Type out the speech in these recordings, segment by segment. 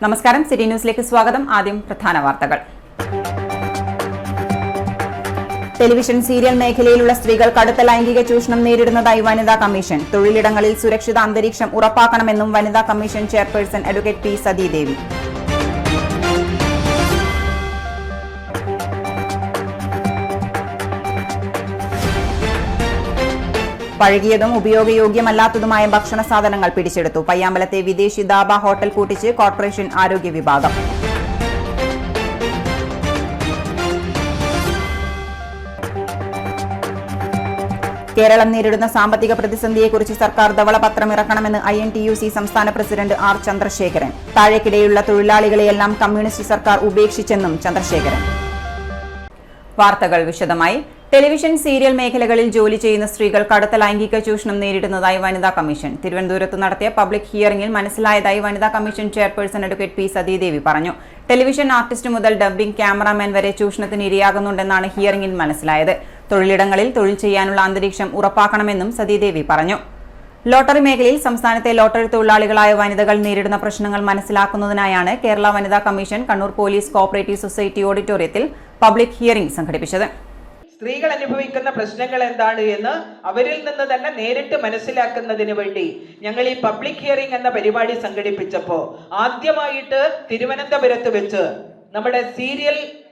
നമസ്കാരം, സിറ്റി ന്യൂസിലേക്ക് സ്വാഗതം. ആദ്യം പ്രധാന വാർത്തകൾ. ടെലിവിഷൻ സീരിയൽ മേഖലയിലുള്ള സ്ത്രീകൾ കടുത്ത ലൈംഗിക ചൂഷണം നേരിടുന്നതായി വനിതാ കമ്മീഷൻ. തൊഴിലിടങ്ങളിൽ സുരക്ഷിത അന്തരീക്ഷം ഉറപ്പാക്കണമെന്നും വനിതാ commission chairperson advocate P Sathidevi. പഴകിയതും ഉപയോഗയോഗ്യമല്ലാത്തതുമായ ഭക്ഷണ സാധനങ്ങൾ പിടിച്ചെടുത്തു. പയ്യാമ്പലത്തെ വിദേശി ദാബ ഹോട്ടൽ കൂട്ടിച്ച് കോർപ്പറേഷൻ ആരോഗ്യ വിഭാഗം. കേരളം നേരിടുന്ന സാമ്പത്തിക പ്രതിസന്ധിയെക്കുറിച്ച് സർക്കാർ ധവളപത്രം ഇറക്കണമെന്ന് INTUC സംസ്ഥാന പ്രസിഡന്റ് ആർ ചന്ദ്രശേഖരൻ. താഴേക്കിടെയുള്ള തൊഴിലാളികളെയെല്ലാം കമ്മ്യൂണിസ്റ്റ് സർക്കാർ ഉപേക്ഷിച്ചെന്നും ചന്ദ്രശേഖരൻ. വാർത്തകൾ വിശദമായി. ടെലിവിഷൻ സീരിയൽ മേഖലകളിൽ ജോലി ചെയ്യുന്ന സ്ത്രീകൾ കടുത്ത ലൈംഗിക ചൂഷണം നേരിടുന്നതായി വനിതാ കമ്മീഷൻ. തിരുവനന്തപുരത്ത് നടത്തിയ പബ്ലിക് ഹിയറിംഗിൽ മനസ്സിലായതായി വനിതാ commission chairperson advocate P Sathidevi പറഞ്ഞു. ടെലിവിഷൻ ആർട്ടിസ്റ്റ് മുതൽ ഡബ്ബിംഗ് ക്യാമറാമാൻ വരെ ചൂഷണത്തിന് ഇരയാകുന്നുണ്ടെന്നാണ് ഹിയറിംഗിൽ മനസ്സിലായത്. തൊഴിലിടങ്ങളിൽ തൊഴിൽ ചെയ്യാനുള്ള അന്തരീക്ഷം ഉറപ്പാക്കണമെന്നും സതീദേവി പറഞ്ഞു. ലോട്ടറി മേഖലയിൽ സംസ്ഥാനത്തെ ലോട്ടറി തൊഴിലാളികളായ വനിതകൾ നേരിടുന്ന പ്രശ്നങ്ങൾ മനസ്സിലാക്കുന്നതിനായാണ് കേരള വനിതാ commission Kannur police cooperative society ഓഡിറ്റോറിയത്തിൽ പബ്ലിക് ഹിയറിംഗ് സംഘടിപ്പിച്ചത്. സ്ത്രീകൾ അനുഭവിക്കുന്ന പ്രശ്നങ്ങൾ എന്താണ് എന്ന് അവരിൽ നിന്ന് തന്നെ നേരിട്ട് മനസ്സിലാക്കുന്നതിന് വേണ്ടി ഞങ്ങൾ ഈ പബ്ലിക് ഹിയറിംഗ് എന്ന പരിപാടി സംഘടിപ്പിച്ചപ്പോൾ ആദ്യമായിട്ട് തിരുവനന്തപുരത്ത് വെച്ച് നമ്മുടെ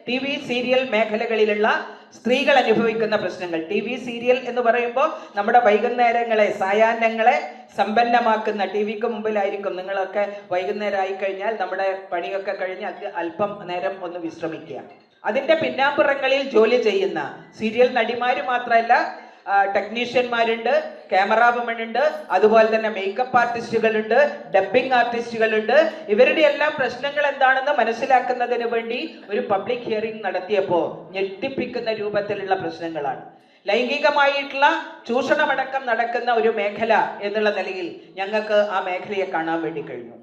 TV സീരിയൽ മേഖലകളിലുള്ള സ്ത്രീകൾ അനുഭവിക്കുന്ന പ്രശ്നങ്ങൾ, TV സീരിയൽ എന്ന് പറയുമ്പോൾ നമ്മുടെ വൈകുന്നേരങ്ങളെ, സായാഹ്നങ്ങളെ സമ്പന്നമാക്കുന്ന, TVക്ക് മുമ്പിലായിരിക്കും നിങ്ങളൊക്കെ. വൈകുന്നേരം ആയിക്കഴിഞ്ഞാൽ നമ്മുടെ പണിയൊക്കെ കഴിഞ്ഞ് അല്പം നേരം ഒന്ന് വിശ്രമിക്കുക. അതിന്റെ പിന്നാമ്പുറങ്ങളിൽ ജോലി ചെയ്യുന്ന സീരിയൽ നടിമാര് മാത്രമല്ല, ടെക്നീഷ്യന്മാരുണ്ട്, ക്യാമറാവുമൺ ഉണ്ട്, അതുപോലെ തന്നെ മേക്കപ്പ് ആർട്ടിസ്റ്റുകളുണ്ട്, ഡബ്ബിംഗ് ആർട്ടിസ്റ്റുകളുണ്ട്. ഇവരുടെ എല്ലാം പ്രശ്നങ്ങൾ എന്താണെന്ന് മനസ്സിലാക്കുന്നതിന് വേണ്ടി ഒരു പബ്ലിക് ഹിയറിംഗ് നടത്തിയപ്പോൾ ഞെട്ടിപ്പിക്കുന്ന രൂപത്തിലുള്ള പ്രശ്നങ്ങളാണ്. ലൈംഗികമായിട്ടുള്ള ചൂഷണമടക്കം നടക്കുന്ന ഒരു മേഖല എന്നുള്ള നിലയിൽ ഞങ്ങൾക്ക് ആ മേഖലയെ കാണാൻ വേണ്ടി കഴിഞ്ഞു.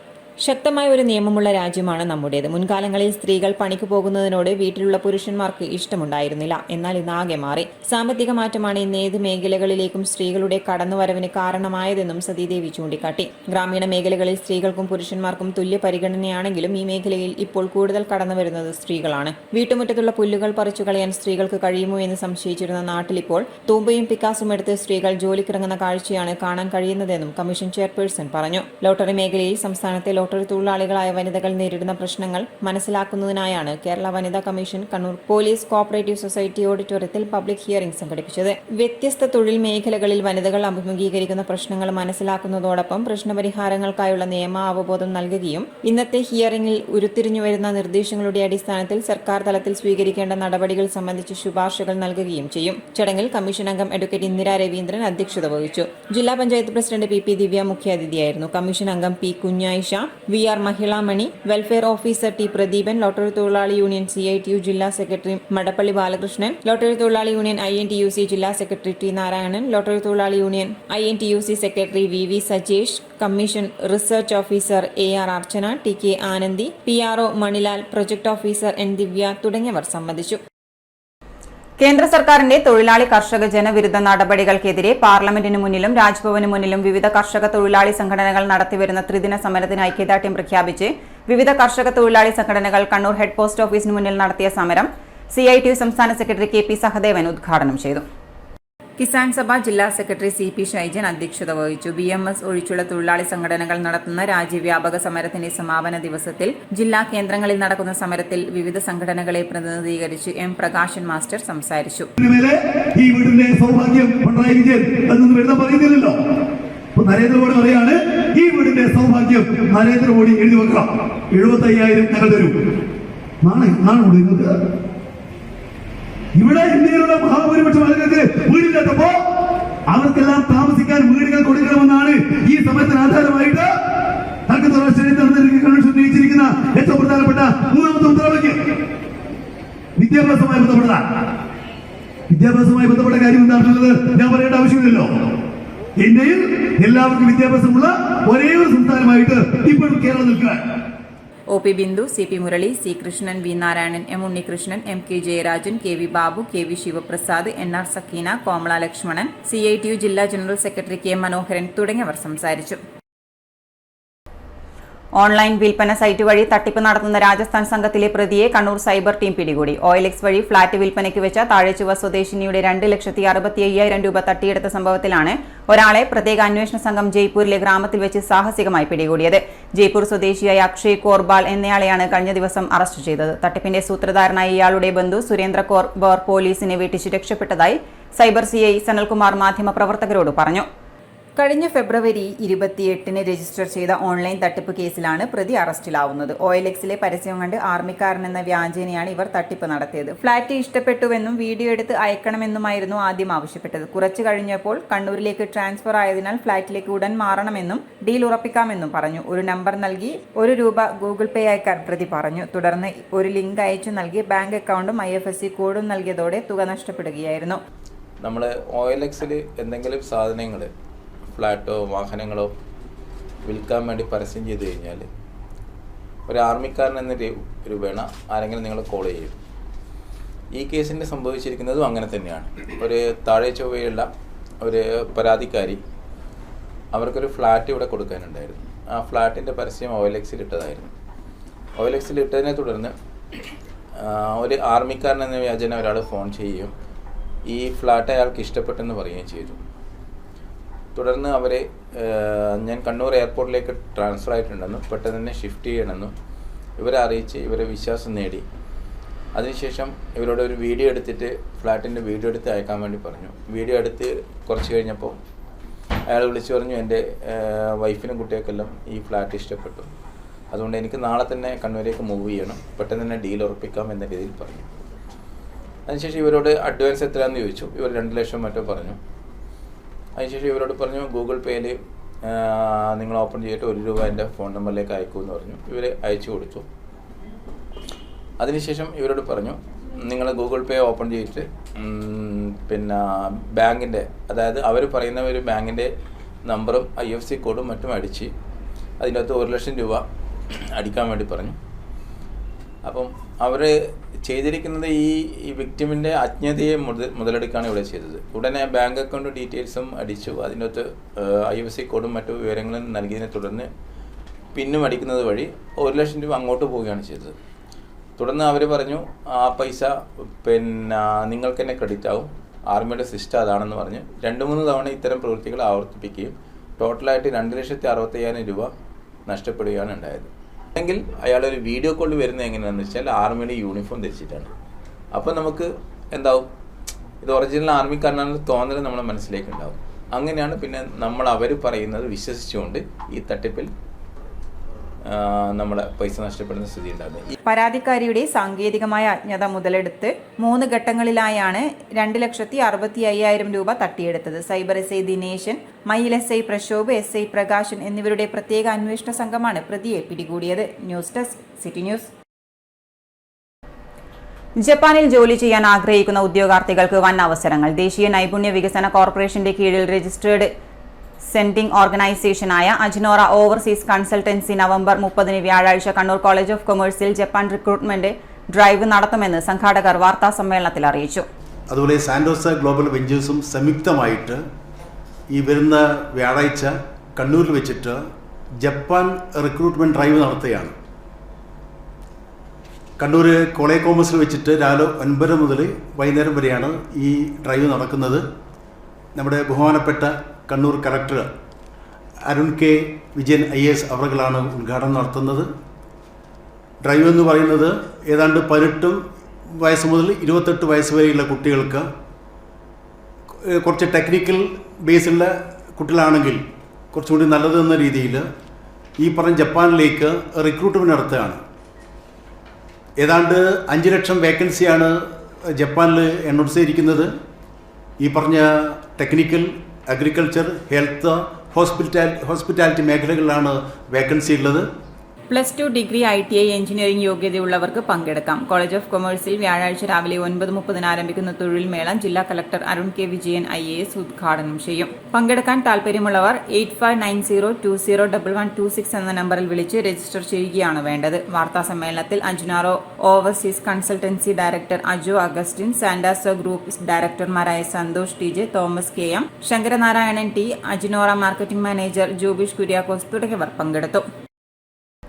ശക്തമായ ഒരു നിയമമുള്ള രാജ്യമാണ് നമ്മുടേത്. മുൻകാലങ്ങളിൽ സ്ത്രീകൾ പണിക്ക് പോകുന്നതിനോട് വീട്ടിലുള്ള പുരുഷന്മാർക്ക് ഇഷ്ടമുണ്ടായിരുന്നില്ല. എന്നാൽ ഇന്നാകെ മാറി. സാമ്പത്തിക മാറ്റമാണ് ഇന്ന് ഏത് മേഖലകളിലേക്കും സ്ത്രീകളുടെ കടന്നുവരവിന് കാരണമായതെന്നും സതീദേവി ചൂണ്ടിക്കാട്ടി. ഗ്രാമീണ മേഖലകളിൽ സ്ത്രീകൾക്കും പുരുഷന്മാർക്കും തുല്യ പരിഗണനയാണെങ്കിലും ഈ മേഖലയിൽ ഇപ്പോൾ കൂടുതൽ കടന്നുവരുന്നത് സ്ത്രീകളാണ്. വീട്ടുമുറ്റത്തുള്ള പുല്ലുകൾ പറിച്ചു കളയാൻ സ്ത്രീകൾക്ക് കഴിയുമോ എന്ന് സംശയിച്ചിരുന്ന നാട്ടിലിപ്പോൾ തൂമ്പയും പിക്കാസും എടുത്ത് സ്ത്രീകൾ ജോലിക്കിറങ്ങുന്ന കാഴ്ചയാണ് കാണാൻ കഴിയുന്നതെന്നും കമ്മീഷൻ ചെയർപേഴ്സൺ പറഞ്ഞു. ലോട്ടറി മേഖലയിൽ സംസ്ഥാനത്തെ ലോട്ടറി തൊഴിലാളികളായ വനിതകൾ നേരിടുന്ന പ്രശ്നങ്ങൾ മനസ്സിലാക്കുന്നതിനായാണ് കേരള വനിതാ commission Kannur police cooperative society ഓഡിറ്റോറിയത്തിൽ പബ്ലിക് ഹിയറിംഗ് സംഘടിപ്പിച്ചത്. വ്യത്യസ്ത തൊഴിൽ മേഖലകളിൽ വനിതകൾ അഭിമുഖീകരിക്കുന്ന പ്രശ്നങ്ങൾ മനസ്സിലാക്കുന്നതോടൊപ്പം പ്രശ്നപരിഹാരങ്ങൾക്കായുള്ള നിയമ അവബോധം നൽകുകയും ഇന്നത്തെ ഹിയറിംഗിൽ ഉരുത്തിരിഞ്ഞുവരുന്ന നിർദ്ദേശങ്ങളുടെ അടിസ്ഥാനത്തിൽ സർക്കാർ തലത്തിൽ സ്വീകരിക്കേണ്ട നടപടികൾ സംബന്ധിച്ച് ശുപാർശകൾ നൽകുകയും ചെയ്യും. ചടങ്ങിൽ കമ്മീഷൻ അംഗം അഡ്വക്കേറ്റ് ഇന്ദിര രവീന്ദ്രൻ അധ്യക്ഷത വഹിച്ചു. ജില്ലാ പഞ്ചായത്ത് പ്രസിഡന്റ് PP ദിവ്യ മുഖ്യാതിഥിയായിരുന്നു. കമ്മീഷൻ അംഗം P Kunhayisha, VR Mahilamani, welfare officer T Pradeepan, lottery തൊഴിലാളി യൂണിയൻ CITU ജില്ലാ സെക്രട്ടറി മടപ്പള്ളി ബാലകൃഷ്ണൻ, ലോട്ടറി തൊഴിലാളി യൂണിയൻ INTUC ജില്ലാ സെക്രട്ടറി T നാരായണൻ, ലോട്ടറി തൊഴിലാളി union INTUC secretary VV Sajesh, commission research officer AR Archana, TK Anandi, PRO Manilal, project officer N Divya തുടങ്ങിയവർ സംബന്ധിച്ചു. കേന്ദ്ര സർക്കാരിന്റെ തൊഴിലാളി കർഷക ജനവിരുദ്ധ നടപടികൾക്കെതിരെ പാർലമെന്റിന് മുന്നിലും രാജ്ഭവന് മുന്നിലും വിവിധ കർഷക തൊഴിലാളി സംഘടനകൾ നടത്തിവരുന്ന ത്രിദിന സമരത്തിന് ഐക്യദാർഢ്യം പ്രഖ്യാപിച്ച് വിവിധ കർഷക തൊഴിലാളി സംഘടനകൾ കണ്ണൂർ ഹെഡ് പോസ്റ്റ് ഓഫീസിന് മുന്നിൽ നടത്തിയ സമരം CITU സംസ്ഥാന സെക്രട്ടറി KP സഹദേവൻ ഉദ്ഘാടനം ചെയ്തു. കിസാൻ സഭ ജില്ലാ സെക്രട്ടറി CP ഷൈജൻ അധ്യക്ഷത വഹിച്ചു. BMS ഒഴിച്ചുള്ള തൊഴിലാളി സംഘടനകൾ നടത്തുന്ന രാജ്യവ്യാപക സമരത്തിന്റെ സമാപന ദിവസത്തിൽ ജില്ലാ കേന്ദ്രങ്ങളിൽ നടക്കുന്ന സമരത്തിൽ വിവിധ സംഘടനകളെ പ്രതിനിധീകരിച്ച് M പ്രകാശൻ മാസ്റ്റർ സംസാരിച്ചു. നരേന്ദ്രമോദി പറയാണ്, ഈ വീടിന്റെ സൗഭാഗ്യം നരേന്ദ്രമോദി എഴുതി വെക്കാം, 75,000 ഞങ്ങൾ തരും. ഇവിടെ ഇന്ത്യയിലുള്ള മഹാഭൂരിപക്ഷം ആളുകൾക്ക് വീടില്ലാത്തപ്പോ അവർക്കെല്ലാം താമസിക്കാൻ വീടുകൾ കൊടുക്കണമെന്നാണ് ഈ സമരത്തിന് ആധാരമായിട്ട് കൺവെൻഷൻ ഉന്നയിച്ചിരിക്കുന്ന ഏറ്റവും പ്രധാനപ്പെട്ട മൂന്നാമത്തെ മുദ്രാവാക്യം. വിദ്യാഭ്യാസവുമായി ബന്ധപ്പെട്ട കാര്യം എന്താണെന്നുള്ളത് ഞാൻ പറയേണ്ട ആവശ്യമില്ലല്ലോ. ഇന്ത്യയിൽ എല്ലാവർക്കും വിദ്യാഭ്യാസമുള്ള ഒരേ ഒരു സംസ്ഥാനമായിട്ട് ഇപ്പോഴും കേരളം നിൽക്കുക. OP Bindu, CP Murali, C Krishnan, V Narayanan, M Unnikrishnan, MK Jayarajan, KV Babu, KV Sivaprasad, NR Sakeena, Komala Lakshmanan, CITU ജില്ലാ ജനറൽ സെക്രട്ടറി K മനോഹരൻ തുടങ്ങിയവർ സംസാരിച്ചു. ഓൺലൈൻ വിൽപ്പന സൈറ്റ് വഴി തട്ടിപ്പ് നടത്തുന്ന രാജസ്ഥാൻ സംഘത്തിലെ പ്രതിയെ കണ്ണൂർ സൈബർ ടീം പിടികൂടി. OLX വഴി ഫ്ളാറ്റ് വിൽപ്പനയ്ക്ക് വെച്ച താഴെച്ചുവ സ്വദേശിനിയുടെ 2,65,000 രൂപ തട്ടിയെടുത്ത സംഭവത്തിലാണ് ഒരാളെ പ്രത്യേക അന്വേഷണ സംഘം ജയ്പൂരിലെ ഗ്രാമത്തിൽ വെച്ച് സാഹസികമായി പിടികൂടിയത്. ജയ്പൂർ സ്വദേശിയായ അക്ഷയ് കോർബാൾ എന്നയാളെയാണ് കഴിഞ്ഞ ദിവസം അറസ്റ്റ് ചെയ്തത്. തട്ടിപ്പിന്റെ സൂത്രധാരനായ ഇയാളുടെ ബന്ധു സുരേന്ദ്ര കോർബാർ പോലീസിനെ വെട്ടിച്ച് രക്ഷപ്പെട്ടതായി സൈബർ CI സനൽകുമാർ മാധ്യമപ്രവർത്തകരോട് പറഞ്ഞു. കഴിഞ്ഞ ഫെബ്രുവരി 28-ന് രജിസ്റ്റർ ചെയ്ത ഓൺലൈൻ തട്ടിപ്പ് കേസിലാണ് പ്രതി അറസ്റ്റിലാവുന്നത്. OLXലെ പരസ്യം കണ്ട് ആർമിക്കാരൻ എന്ന വ്യാജേനയാണ് ഇവർ തട്ടിപ്പ് നടത്തിയത്. ഫ്ളാറ്റ് ഇഷ്ടപ്പെട്ടുവെന്നും വീഡിയോ എടുത്ത് അയക്കണമെന്നുമായിരുന്നു ആദ്യം ആവശ്യപ്പെട്ടത്. കുറച്ചു കഴിഞ്ഞപ്പോൾ കണ്ണൂരിലേക്ക് ട്രാൻസ്ഫർ ആയതിനാൽ ഫ്ളാറ്റിലേക്ക് ഉടൻ മാറണമെന്നും ഡീൽ ഉറപ്പിക്കാമെന്നും പറഞ്ഞു. ഒരു നമ്പർ നൽകി ₹1 ഗൂഗിൾ പേ അയക്കാൻ പ്രതി പറഞ്ഞു. തുടർന്ന് ഒരു ലിങ്ക് അയച്ചു നൽകി ബാങ്ക് അക്കൗണ്ടും IFSC കോഡും നൽകിയതോടെ തുക നഷ്ടപ്പെടുകയായിരുന്നു. നമ്മൾ OLXൽ എന്തെങ്കിലും സാധനങ്ങൾ ഫ്ലാറ്റോ വാഹനങ്ങളോ വിൽക്കാൻ വേണ്ടി പരസ്യം ചെയ്ത് കഴിഞ്ഞാൽ ഒരു ആർമിക്കാരൻ എന്ന രൂപേണ ആരെങ്കിലും നിങ്ങൾ കോൾ ചെയ്യും. ഈ കേസിൻ്റെ സംഭവിച്ചിരിക്കുന്നതും അങ്ങനെ തന്നെയാണ്. ഒരു താഴെ ചൊവ്വയുള്ള ഒരു പരാതിക്കാരി അവർക്കൊരു ഫ്ലാറ്റ് ഇവിടെ കൊടുക്കാനുണ്ടായിരുന്നു. ആ ഫ്ലാറ്റിൻ്റെ പരസ്യം OLXൽ ഇട്ടതായിരുന്നു. OLXൽ ഇട്ടതിനെ തുടർന്ന് ഒരു ആർമിക്കാരൻ എന്ന വ്യാജന ഒരാൾ ഫോൺ ചെയ്യുകയും ഈ ഫ്ലാറ്റ് അയാൾക്ക് ഇഷ്ടപ്പെട്ടെന്ന് പറയുകയും ചെയ്തു. തുടർന്ന് അവരെ ഞാൻ കണ്ണൂർ എയർപോർട്ടിലേക്ക് ട്രാൻസ്ഫർ ആയിട്ടുണ്ടെന്നും പെട്ടെന്ന് തന്നെ ഷിഫ്റ്റ് ചെയ്യണമെന്നും ഇവരെ അറിയിച്ച് ഇവരെ വിശ്വാസം നേടി. അതിനുശേഷം ഇവരോട് ഒരു വീഡിയോ എടുത്തിട്ട് ഫ്ലാറ്റിൻ്റെ വീഡിയോ എടുത്ത് അയക്കാൻ വേണ്ടി പറഞ്ഞു. വീഡിയോ എടുത്ത് കുറച്ച് കഴിഞ്ഞപ്പോൾ അയാൾ വിളിച്ചു പറഞ്ഞു, എൻ്റെ വൈഫിനും കുട്ടികൾക്കെല്ലാം ഈ ഫ്ലാറ്റ് ഇഷ്ടപ്പെട്ടു, അതുകൊണ്ട് എനിക്ക് നാളെ തന്നെ കണ്ണൂരേക്ക് മൂവ് ചെയ്യണം, പെട്ടെന്ന് തന്നെ ഡീൽ ഉറപ്പിക്കാം എന്ന രീതിയിൽ പറഞ്ഞു. അതിനുശേഷം ഇവരോട് അഡ്വാൻസ് എത്രയാണെന്ന് ചോദിച്ചു. ഇവർ 2 ലക്ഷം മറ്റോ പറഞ്ഞു. അതിനുശേഷം ഇവരോട് പറഞ്ഞു, ഗൂഗിൾ പേയിൽ നിങ്ങൾ ഓപ്പൺ ചെയ്തിട്ട് ₹1 എൻ്റെ ഫോൺ നമ്പറിലേക്ക് അയക്കുമെന്ന് പറഞ്ഞു. ഇവർ അയച്ചു കൊടുത്തു. അതിനുശേഷം ഇവരോട് പറഞ്ഞു, നിങ്ങൾ ഗൂഗിൾ പേ ഓപ്പൺ ചെയ്തിട്ട് പിന്നെ ബാങ്കിൻ്റെ, അതായത് അവർ പറയുന്ന ഒരു ബാങ്കിൻ്റെ നമ്പറും IFSC കോഡും മറ്റും അടിച്ച് അതിൻ്റെ അകത്ത് ₹1,00,000 അടിക്കാൻ വേണ്ടി പറഞ്ഞു. അപ്പം അവർ ചെയ്തിരിക്കുന്നത് ഈ വിക്ടിമിൻ്റെ അജ്ഞതയെ മുതലെടുക്കുകയാണ് ഇവിടെ ചെയ്തത്. ഉടനെ ബാങ്ക് അക്കൗണ്ട് ഡീറ്റെയിൽസും അടിച്ചു. അതിനകത്ത് IFSC കോഡും മറ്റു വിവരങ്ങളും നൽകിയതിനെ തുടർന്ന് പിന്നും അടിക്കുന്നത് വഴി ₹1,00,000 അങ്ങോട്ട് പോവുകയാണ് ചെയ്തത്. തുടർന്ന് അവർ പറഞ്ഞു, ആ പൈസ പിന്നെ നിങ്ങൾക്ക് തന്നെ ക്രെഡിറ്റ് ആവും, ആർമിയുടെ സിസ്റ്റം അതാണെന്ന് പറഞ്ഞ് 2-3 തവണ ഇത്തരം പ്രവൃത്തികൾ ആവർത്തിപ്പിക്കുകയും ടോട്ടലായിട്ട് ₹2,65,000 നഷ്ടപ്പെടുകയാണ് ഉണ്ടായത്. അല്ലെങ്കിൽ അയാളൊരു വീഡിയോ കോൾ വരുന്നത് എങ്ങനെയാണെന്ന് വെച്ചാൽ ആർമിയുടെ യൂണിഫോം ധരിച്ചിട്ടാണ്. അപ്പോൾ നമുക്ക് എന്താവും, ഇത് ഒറിജിനൽ ആർമിക്കാരനാണെന്ന് തോന്നൽ നമ്മുടെ മനസ്സിലേക്ക് ഉണ്ടാവും. അങ്ങനെയാണ് പിന്നെ അവർ പറയുന്നത് വിശ്വസിച്ചുകൊണ്ട് ഈ തട്ടിപ്പിൽ നമ്മളെ പൈസ നഷ്ടപ്പെടുന്ന സ്ഥിതി ഉണ്ടാകുന്നത്. പരാതിക്കാരിയുടെ സാങ്കേതികമായ അജ്ഞത മുതലെടുത്ത് 3 ഘട്ടങ്ങളിലായാണ് 2,65,000 രൂപ തട്ടിയെടുത്തത്. സൈബർ SI ദിനേശൻ, മയിൽ SI പ്രശോഭ്, SI പ്രകാശൻ എന്നിവരുടെ പ്രത്യേക അന്വേഷണ സംഘമാണ് പ്രതിയെ പിടികൂടിയത്. News desk city news. ജപ്പാനിൽ ജോലി ചെയ്യാൻ ആഗ്രഹിക്കുന്ന ഉദ്യോഗാർത്ഥികൾക്ക് വൻ അവസരങ്ങൾ. ദേശീയ നൈപുണ്യ വികസന കോർപ്പറേഷന്റെ കീഴിൽ രജിസ്റ്റേർഡ് സെൻഡിംഗ് ഓർഗനൈസേഷനായ അജ്നോറ ഓവർസീസ് കൺസൾട്ടൻസി നവംബർ 30-ന് വ്യാഴാഴ്ച കണ്ണൂർ കോളേജ് ഓഫ് കൊമേഴ്സിൽ ജപ്പാൻ റിക്രൂട്ട്മെന്റ് ഡ്രൈവ് നടത്തുമെന്ന് സംഘാടകർ വാർത്താ സമ്മേളനത്തിൽ അറിയിച്ചു. അതുപോലെ സാന്റോസ ഗ്ലോബൽ വെഞ്ചേഴ്സും സംയുക്തമായിട്ട് ഈ വരുന്ന വ്യാഴാഴ്ച കണ്ണൂരിൽ വെച്ചിട്ട് ജപ്പാൻ റിക്രൂട്ട്മെന്റ് ഡ്രൈവ് നടത്തുകയാണ്. കണ്ണൂർ കോളേജ് കോമേഴ്സിൽ വെച്ചിട്ട് രാവിലെ 9 മുതൽ വൈകുന്നേരം വരെയാണ് ഈ ഡ്രൈവ് നടക്കുന്നത്. നമ്മുടെ ബഹുമാനപ്പെട്ട Kannur collector Arun K Vijayan IAS അവറുകളാണ് ഉദ്ഘാടനം നടത്തുന്നത്. ഡ്രൈവ് എന്ന് പറയുന്നത് ഏതാണ്ട് 18 വയസ്സ് മുതൽ 28 വയസ്സ് വരെയുള്ള കുട്ടികൾക്ക്, കുറച്ച് ടെക്നിക്കൽ ബേസുള്ള കുട്ടികളാണെങ്കിൽ കുറച്ചുകൂടി നല്ലതെന്ന രീതിയിൽ ഈ പറഞ്ഞ ജപ്പാനിലേക്ക് റിക്രൂട്ട്മെൻറ്റ് നടത്തുകയാണ്. ഏതാണ്ട് 5 ലക്ഷം വേക്കൻസിയാണ് ജപ്പാനിൽ അനൗൺസ് ചെയ്തിരിക്കുന്നത്. ഈ പറഞ്ഞ ടെക്നിക്കൽ, അഗ്രികൾച്ചർ, ഹെൽത്ത്, ഹോസ്പിറ്റാലിറ്റി മേഖലകളിലാണ് വേക്കൻസി ഉള്ളത്. +2 ഡിഗ്രി ITI എഞ്ചിനീയറിംഗ് യോഗ്യതയുള്ളവർക്ക് പങ്കെടുക്കാം. കോളേജ് ഓഫ് കൊമേഴ്സിൽ വ്യാഴാഴ്ച രാവിലെ 9:30-ന് ആരംഭിക്കുന്ന തൊഴിൽ മേള ജില്ലാ collector Arun K Vijayan IAS ഉദ്ഘാടനം ചെയ്യും. പങ്കെടുക്കാൻ താൽപര്യമുള്ളവർ 8590201126 എന്ന നമ്പറിൽ വിളിച്ച് രജിസ്റ്റർ ചെയ്യുകയാണ് വേണ്ടത്. വാർത്താ സമ്മേളനത്തിൽ Ajnora overseas consultancy director Ajo Augustine, Santaso group ഡയറക്ടർമാരായ Santhosh TJ, Thomas KM, Sankaranarayanan T, Ajnora marketing manager Jubish Kuriakose തുടങ്ങിയവർ പങ്കെടുത്തു.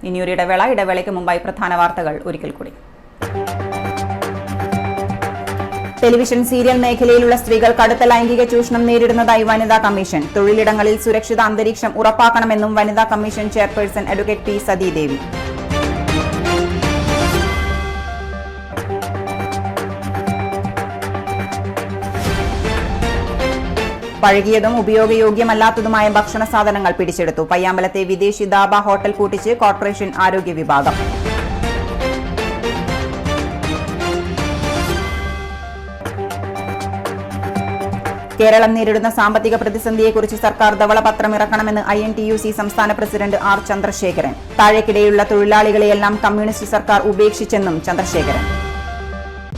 ഇനിയൊരു ഇടവേളയ്ക്ക് മുമ്പായി പ്രധാന വാർത്തകൾ ഒരിക്കൽ കൂടി. ടെലിവിഷൻ സീരിയൽ മേഖലയിലുള്ള സ്ത്രീകൾ കടുത്ത ലൈംഗിക ചൂഷണം നേരിടുന്നതായി വനിതാ കമ്മീഷൻ. തൊഴിലിടങ്ങളിൽ സുരക്ഷിത അന്തരീക്ഷം ഉറപ്പാക്കണമെന്നും വനിതാ commission chairperson advocate P Sathidevi. പഴകിയതും ഉപയോഗയോഗ്യമല്ലാത്തതുമായ ഭക്ഷണ സാധനങ്ങൾ പിടിച്ചെടുത്തു. പയ്യാമ്പലത്തെ വിദേശി ദാബ ഹോട്ടൽ പൂട്ടിച്ച് കോർപ്പറേഷൻ ആരോഗ്യ വിഭാഗം. കേരളം നേരിടുന്ന സാമ്പത്തിക പ്രതിസന്ധിയെക്കുറിച്ച് സർക്കാർ ധവളപത്രം ഇറക്കണമെന്ന് INTUC സംസ്ഥാന പ്രസിഡന്റ് ആർ ചന്ദ്രശേഖരൻ. താഴെക്കിടെയുള്ള തൊഴിലാളികളെയെല്ലാം കമ്മ്യൂണിസ്റ്റ് സർക്കാർ ഉപേക്ഷിച്ചെന്നും ചന്ദ്രശേഖരൻ.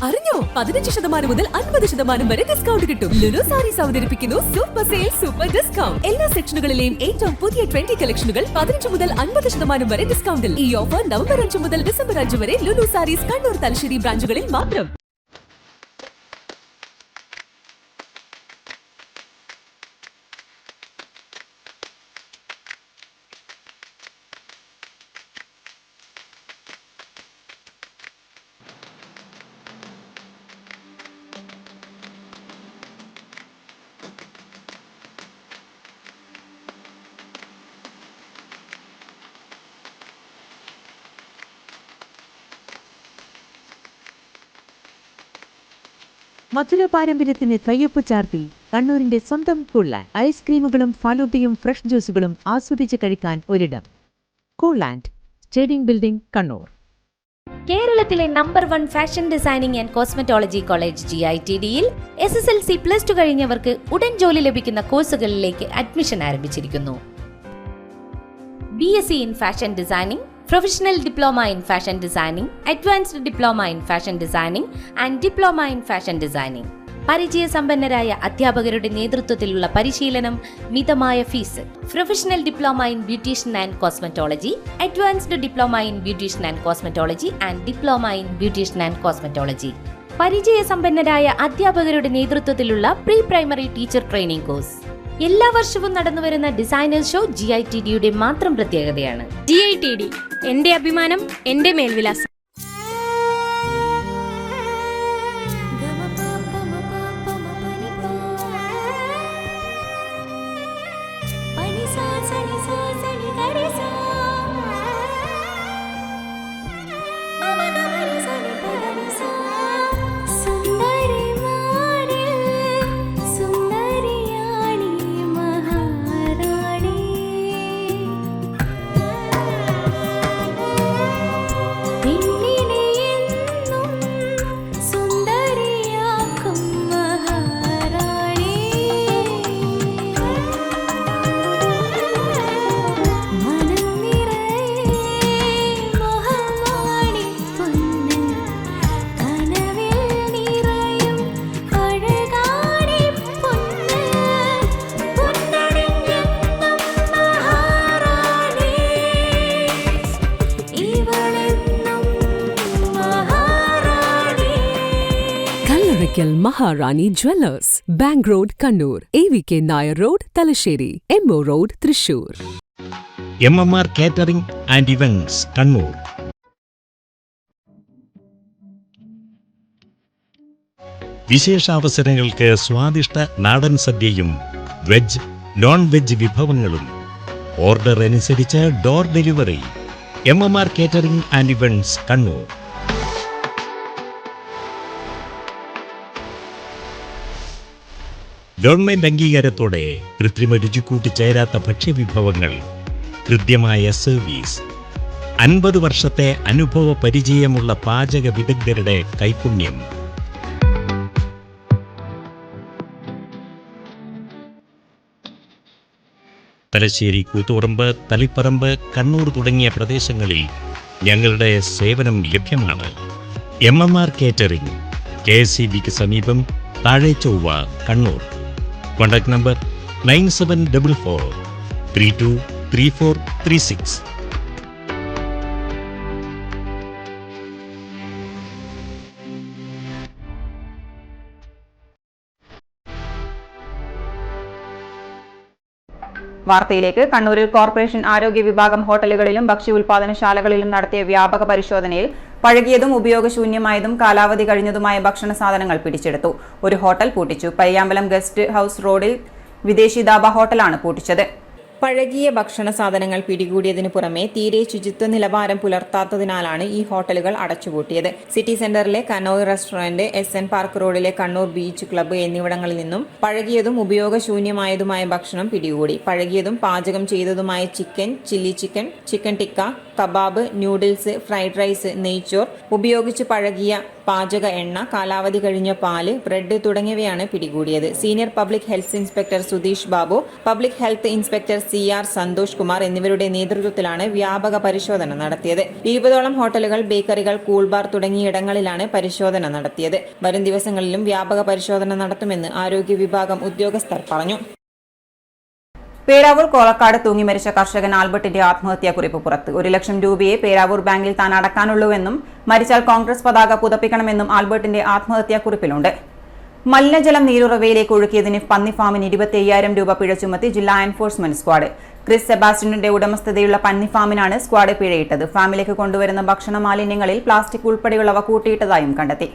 അറിഞ്ഞോ 15% മുതൽ 50% വരെ ഡിസ്കൗണ്ട് കിട്ടും. ലുലു സാരീസ് അവതരിപ്പിക്കുന്നു സൂപ്പർ സെയിൽ സൂപ്പർ ഡിസ്കൗണ്ട്. എല്ലാ സെക്ഷനുകളിലെയും ഏറ്റവും പുതിയ ട്രെൻഡി കളക്ഷനുകൾ 15 മുതൽ 50% വരെ ഡിസ്കൗണ്ടിൽ. ഈ ഓഫർ നവംബർ 5 മുതൽ ഡിസംബർ 5 വരെ ലുലു സാരീസ് കണ്ണൂർ തലശ്ശേരി ബ്രാഞ്ചുകളിൽ മാത്രം. മധുര പാരമ്പര്യത്തിന് കയ്യൊപ്പ് ചാർത്തി കണ്ണൂരിന്റെ സ്വന്തം കൂൾലാൻഡ്. ഐസ്ക്രീമുകളും ഫാലൂദയും ഫ്രഷ് ജ്യൂസുകളും ആസ്വദിച്ച് കഴിക്കാൻ ഒരിടം. Coolland, stadium building, Kannur. കേരളത്തിലെ number 1 fashion designing and cosmetology college GITDയിൽ SSLC +2 കഴിഞ്ഞവർക്ക് ഉടൻ ജോലി ലഭിക്കുന്ന കോഴ്സുകളിലേക്ക് അഡ്മിഷൻ ആരംഭിച്ചിരിക്കുന്നു. BSc in Fashion Designing, Professional Diploma in Fashion Designing, Advanced Diploma in Fashion Designing and Diploma in Fashion Designing. പരിചയസമ്പന്നരായ അധ്യാപകരുടെ നേതൃത്വത്തിലുള്ള പരിശീലനം, മിതമായ fees. Professional diploma in beautician and cosmetology, advanced diploma in beautician and cosmetology and diploma in beautician and cosmetology. പരിചയസമ്പന്നരായ അധ്യാപകരുടെ നേതൃത്വത്തിലുള്ള pre primary teacher training course. എല്ലാ വർഷവും നടന്നുവരുന്ന ഡിസൈനേഴ്സ് ഷോ GITDയുടെ മാത്രം പ്രത്യേകതയാണ്. GITD എന്റെ അഭിമാനം, എന്റെ മേൽവിലാസം. Maharani jewellers, bank road Kannur, AVK Nair road Thalassery, MO road Thrissur. MMR catering and events Kannur. വിശേഷാവസരങ്ങൾക്ക് സ്വാദിഷ്ട നാടൻ സദ്യയും വെജ്, നോൺ വെജ് വിഭവങ്ങളും. ഓർഡർ അനുസരിച്ച് door delivery. MMR catering and events Kannur. Government അംഗീകാരത്തോടെ കൃത്രിമ രുചി കൂട്ടിച്ചേരാത്ത ഭക്ഷ്യവിഭവങ്ങൾ, കൃത്യമായ സർവീസ്, 50 വർഷത്തെ അനുഭവ പരിചയമുള്ള പാചക വിദഗ്ധരുടെ കൈപുണ്യം. തലശ്ശേരി, കൂത്തുപറമ്പ്, തളിപ്പറമ്പ്, കണ്ണൂർ തുടങ്ങിയ പ്രദേശങ്ങളിൽ ഞങ്ങളുടെ സേവനം ലഭ്യമാണ്. MMR കാറ്ററിംഗ്, KSCBക്ക് സമീപം, താഴെ ചൊവ്വ, കണ്ണൂർ. Contact number 9744323436. വാർത്തയിലേക്ക്. കണ്ണൂരിൽ കോർപ്പറേഷൻ ആരോഗ്യ വിഭാഗം ഹോട്ടലുകളിലും ഭക്ഷ്യ ഉൽപാദനശാലകളിലും നടത്തിയ വ്യാപക പരിശോധനയിൽ പഴകിയതും ഉപയോഗശൂന്യമായതും കാലാവധി കഴിഞ്ഞതുമായ ഭക്ഷണ സാധനങ്ങൾ പിടിച്ചെടുത്തു. ഒരു ഹോട്ടൽ പൂട്ടിച്ചു. പയ്യാമ്പലം ഗസ്റ്റ് ഹൌസ് റോഡിൽ വിദേശി ദാബ ഹോട്ടലാണ് പൂട്ടിച്ചത്. പഴകിയ ഭക്ഷണ സാധനങ്ങൾ പിടികൂടിയതിനു പുറമെ തീരെ ശുചിത്വ നിലവാരം പുലർത്താത്തതിനാലാണ് ഈ ഹോട്ടലുകൾ അടച്ചുപൂട്ടിയത്. സിറ്റി സെന്ററിലെ കനോയ് റെസ്റ്റോറന്റ്, SN പാർക്ക് റോഡിലെ കണ്ണൂർ ബീച്ച് ക്ലബ്ബ് എന്നിവിടങ്ങളിൽ നിന്നും പഴകിയതും ഉപയോഗശൂന്യമായതുമായ ഭക്ഷണം പിടികൂടി. പഴകിയതും പാചകം ചെയ്തതുമായ chicken, chilli chicken, chicken tikka, kebab, noodles, fried rice, നെയ്ച്ചോർ, ഉപയോഗിച്ച് പഴകിയ പാചക എണ്ണ, കാലാവധി കഴിഞ്ഞ പാല്, ബ്രെഡ് തുടങ്ങിയവയാണ് പിടികൂടിയത്. Senior public health inspector Sudheesh Babu, public health inspector CR Santhosh Kumar എന്നിവരുടെ നേതൃത്വത്തിലാണ് വ്യാപക പരിശോധന നടത്തിയത്. 20ഓളം ഹോട്ടലുകൾ, ബേക്കറികൾ, കൂൾബാർ തുടങ്ങിയിടങ്ങളിലാണ് പരിശോധന നടത്തിയത്. വരും ദിവസങ്ങളിലും വ്യാപക പരിശോധന നടത്തുമെന്ന് ആരോഗ്യ വിഭാഗം ഉദ്യോഗസ്ഥർ പറഞ്ഞു. പേരാവൂർ കോളക്കാട് തൂങ്ങി മരിച്ച കർഷകൻ ആൽബർട്ടിന്റെ ആത്മഹത്യാക്കുറിപ്പ് പുറത്ത്. 1 ലക്ഷം രൂപയെ പേരാവൂർ ബാങ്കിൽ താൻ അടക്കാനുള്ളൂവെന്നും മരിച്ചാൽ കോൺഗ്രസ് പതാക പുതപ്പിക്കണമെന്നും ആൽബർട്ടിന്റെ ആത്മഹത്യാക്കുറിപ്പിലുണ്ട്. മലിനജലം നീരുറവയിലേക്ക് ഒഴുക്കിയതിന് പന്നി ഫാമിന് 25,000 രൂപ പിഴ ചുമത്തി ജില്ലാ എൻഫോഴ്സ്മെന്റ് സ്ക്വാഡ്. ക്രിസ് സെബാസ്റ്റ്യന്റെ ഉടമസ്ഥതയുള്ള പന്നി ഫാമിനാണ് സ്ക്വാഡ് പിഴയിട്ടത്. ഫാമിലേക്ക് കൊണ്ടുവരുന്ന ഭക്ഷണ മാലിന്യങ്ങളിൽ പ്ലാസ്റ്റിക് ഉൾപ്പെടെയുള്ളവ കൂട്ടിയിട്ടതായും കണ്ടെത്തി.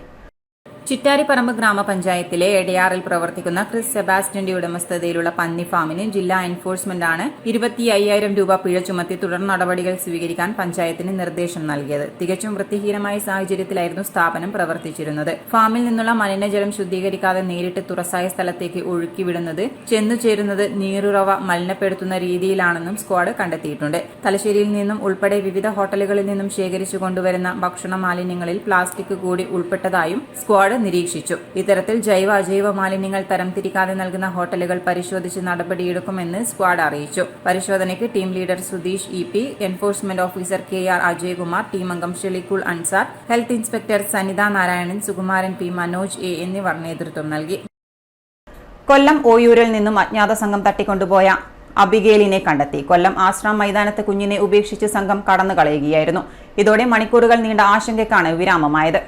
ചിറ്റാരിപ്പറമ്പ് ഗ്രാമപഞ്ചായത്തിലെ എടയാറിൽ പ്രവർത്തിക്കുന്ന ക്രിസ് സെബാസ്റ്റ്യന്റെ ഉടമസ്ഥതയിലുള്ള പന്നി ഫാമിന് ജില്ലാ എൻഫോഴ്സ്മെന്റാണ് 25,000 രൂപ പിഴ ചുമത്തി തുടർ നടപടികൾ സ്വീകരിക്കാൻ പഞ്ചായത്തിന് നിർദ്ദേശം നൽകിയത്. തികച്ചും വൃത്തിഹീനമായ സാഹചര്യത്തിലായിരുന്നു സ്ഥാപനം പ്രവർത്തിച്ചിരുന്നത്. ഫാമിൽ നിന്നുള്ള മലിനജലം ശുദ്ധീകരിക്കാതെ നേരിട്ട് തുറസായ സ്ഥലത്തേക്ക് ഒഴുക്കിവിടുന്നത് ചെന്നുചേരുന്നത് നീരുറവ മലിനപ്പെടുത്തുന്ന രീതിയിലാണെന്നും സ്ക്വാഡ് കണ്ടെത്തിയിട്ടുണ്ട്. തലശ്ശേരിയിൽ നിന്നും ഉൾപ്പെടെ വിവിധ ഹോട്ടലുകളിൽ നിന്നും ശേഖരിച്ചു കൊണ്ടുവരുന്ന ഭക്ഷണ മാലിന്യങ്ങളിൽ പ്ലാസ്റ്റിക് കൂടി ഉൾപ്പെട്ടതായും സ്ക്വാഡ് നിരീക്ഷിച്ചു. ഇത്തരത്തിൽ ജൈവ അജൈവ മാലിന്യങ്ങൾ തരംതിരിക്കാതെ നൽകുന്ന ഹോട്ടലുകൾ പരിശോധിച്ച് നടപടിയെടുക്കുമെന്ന് സ്ക്വാഡ് അറിയിച്ചു. പരിശോധനയ്ക്ക് team leader Sudheesh EP, enforcement officer KR Ajaykumar, team അംഗം Shelikkul Ansar, health inspector Sanitha Narayanan, Sukumaran P, Manoj A എന്നിവർ നേതൃത്വം നൽകി. കൊല്ലം ഓയൂരിൽ നിന്നും അജ്ഞാത സംഘം തട്ടിക്കൊണ്ടുപോയ അബിഗേലിനെ കണ്ടെത്തി. കൊല്ലം ആശ്രാം മൈതാനത്ത് കുഞ്ഞിനെ ഉപേക്ഷിച്ച് സംഘം കടന്നുകളയുകയായിരുന്നു. ഇതോടെ മണിക്കൂറുകൾ നീണ്ട ആശങ്കയ്ക്കാണ് വിരാമമായത്.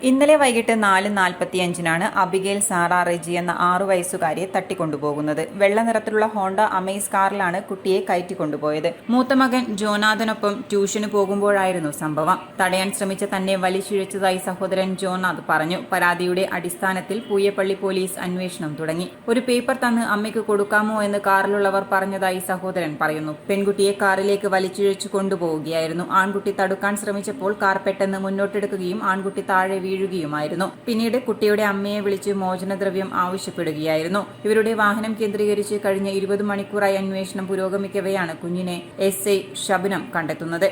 ഇന്നലെ വൈകിട്ട് 4:45 അബിഗേൽ സാറ റെജി എന്ന 6 വയസ്സുകാരിയെ തട്ടിക്കൊണ്ടുപോകുന്നത്. വെള്ള നിറത്തിലുള്ള ഹോണ്ട അമേസ് കാറിലാണ് കുട്ടിയെ കയറ്റിക്കൊണ്ടുപോയത്. മൂത്ത മകൻ ജോനാഥനൊപ്പം ട്യൂഷന് പോകുമ്പോഴായിരുന്നു സംഭവം. തടയാൻ ശ്രമിച്ച തന്നെ വലിച്ചിഴച്ചതായി സഹോദരൻ ജോനാഥ് പറഞ്ഞു. പരാതിയുടെ അടിസ്ഥാനത്തിൽ പൂയപ്പള്ളി പോലീസ് അന്വേഷണം തുടങ്ങി. ഒരു പേപ്പർ തന്ന് അമ്മയ്ക്ക് കൊടുക്കാമോ എന്ന് കാറിലുള്ളവർ പറഞ്ഞതായി സഹോദരൻ പറയുന്നു. പെൺകുട്ടിയെ കാറിലേക്ക് വലിച്ചിഴച്ചു കൊണ്ടുപോവുകയായിരുന്നു. ആൺകുട്ടി തടുക്കാൻ ശ്രമിച്ചപ്പോൾ കാർ പെട്ടെന്ന് മുന്നോട്ടെടുക്കുകയും ആൺകുട്ടി താഴെ വീഴുകയുമായിരുന്നു. പിന്നീട് കുട്ടിയുടെ അമ്മയെ വിളിച്ച് മോചനദ്രവ്യം ആവശ്യപ്പെടുകയായിരുന്നു. ഇവരുടെ വാഹനം കേന്ദ്രീകരിച്ച് കഴിഞ്ഞ 20 മണിക്കൂറായി അന്വേഷണം പുരോഗമിക്കവെയാണ് കുഞ്ഞിനെ SI ഷബ്നം കണ്ടെത്തുന്നത്.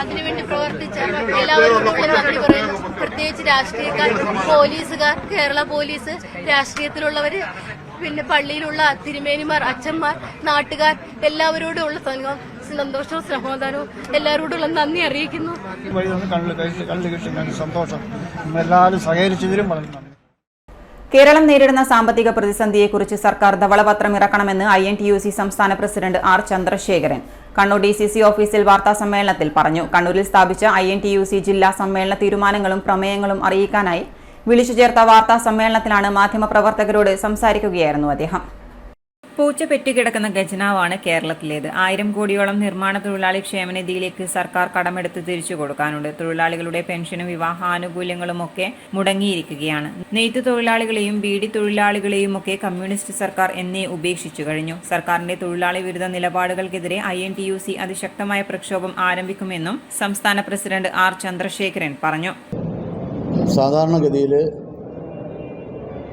അതിനുവേണ്ടി പ്രവർത്തിച്ച എല്ലാവരോടും നന്ദി പറയുന്നു. പ്രത്യേകിച്ച് രാഷ്ട്രീയക്കാർ, പോലീസുകാർ, കേരള പോലീസ്, രാഷ്ട്രീയത്തിലുള്ളവര്, പിന്നെ പള്ളിയിലുള്ള തിരുമേനിമാർ, അച്ഛന്മാർ, നാട്ടുകാർ, എല്ലാവരോടും ഉള്ള സന്തോഷവും സമാധാനവും എല്ലാവരോടുള്ള നന്ദി അറിയിക്കുന്നു. സന്തോഷം. എല്ലാവരും സഹകരിച്ചതിലും വളരെ നന്ദി. കേരളം നേരിടുന്ന സാമ്പത്തിക പ്രതിസന്ധിയെക്കുറിച്ച് സർക്കാർ ധവളപത്രം ഇറക്കണമെന്ന് INTUC സംസ്ഥാന president R Chandrasekharan Kannur DCC ഓഫീസിൽ വാർത്താസമ്മേളനത്തിൽ പറഞ്ഞു. കണ്ണൂരിൽ സ്ഥാപിച്ച INTUC ജില്ലാ സമ്മേളന തീരുമാനങ്ങളും പ്രമേയങ്ങളും അറിയിക്കാനായി വിളിച്ചു ചേർത്ത വാർത്താ സമ്മേളനത്തിലാണ് മാധ്യമപ്രവർത്തകരോട് സംസാരിക്കുകയായിരുന്നു അദ്ദേഹം. പൂച്ച പെറ്റുകിടക്കുന്ന ഖജനാവാണ് കേരളത്തിലേത്. 1000 കോടിയോളം നിർമ്മാണ തൊഴിലാളി ക്ഷേമനിധിയിലേക്ക് സർക്കാർ കടമെടുത്ത് തിരിച്ചു കൊടുക്കാനുണ്ട്. തൊഴിലാളികളുടെ പെൻഷനും വിവാഹാനുകൂല്യങ്ങളുമൊക്കെ മുടങ്ങിയിരിക്കുകയാണ്. നെയ്ത്തു തൊഴിലാളികളെയും ബീഡി തൊഴിലാളികളെയും ഒക്കെ കമ്മ്യൂണിസ്റ്റ് സർക്കാർ എന്നേ ഉപേക്ഷിച്ചു കഴിഞ്ഞു. സർക്കാരിന്റെ തൊഴിലാളി വിരുദ്ധ നിലപാടുകൾക്കെതിരെ INTUC അതിശക്തമായ പ്രക്ഷോഭം ആരംഭിക്കുമെന്നും സംസ്ഥാന പ്രസിഡന്റ് R ചന്ദ്രശേഖരൻ പറഞ്ഞു. സാധാരണഗതിയിൽ